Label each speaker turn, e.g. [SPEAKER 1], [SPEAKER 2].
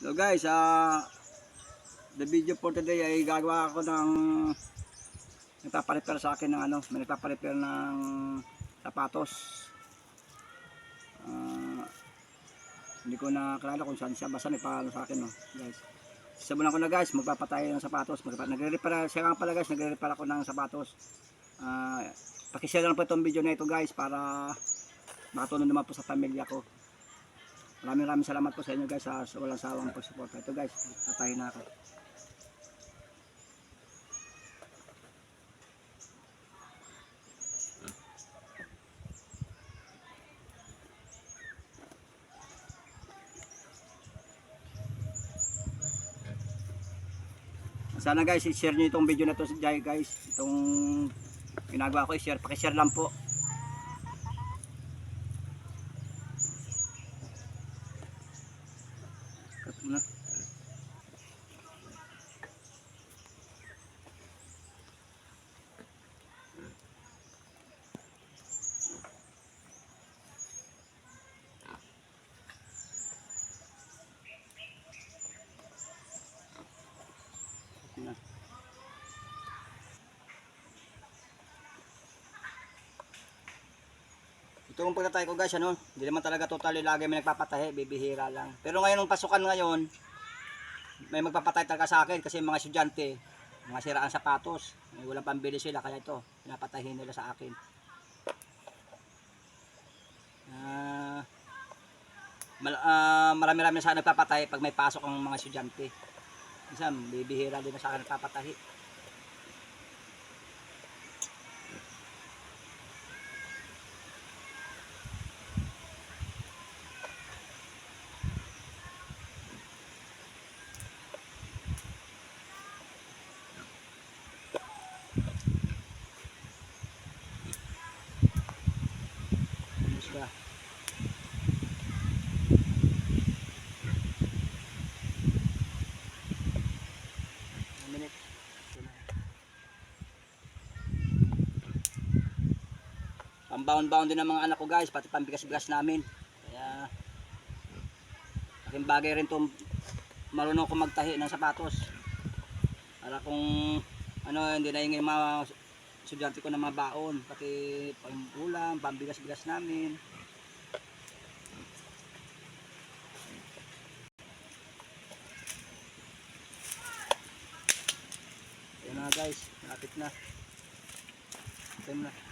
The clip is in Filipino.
[SPEAKER 1] So guys, the video for today ay gagawa ako ng nagpaparepair sa akin ng may nagpaparepair ng sapatos. Hindi ko na kilala kung saan siya, basta may palo sa akin, no, guys. Simulan ko na guys, magpapatay ng sapatos. Nagre-repair siya nga pala guys, nagre-repair ako ng sapatos. Pakishare lang po itong video na ito guys para makatulong naman po sa pamilya ko. Maraming salamat po sa inyo guys sa walang sawang pagsuporta. Ito guys, tatayin na ako. Sana guys, i-share nyo itong video na to guys. Itong ginagawa ko, i-share, pakishare lang po. Na. Na. Ito yung pagtatay ko guys, hindi naman talaga totally lagi may nagpapatahi, bibihira lang. Pero ngayon ng pasukan ngayon, may magpapatay talaga sa akin kasi mga estudyante, mga siraan sapatos, may walang pambili sila, kaya ito, pinapatahin nila sa akin. Marami-rami sa nagpapatahi pag may pasok ang mga estudyante. Minsan, bibihira din na sa akin nagpapatahi. Pambaon-baon din ng mga anak ko guys, pati pambigas-bigas namin. Kaya aking bagay rin itong marunong ko magtahi ng sapatos. Para kung hindi na yung mga estudyante ko na mga baon, pati pang-ulam, pambigas-bigas namin. Ayan na guys, napit na. Time na.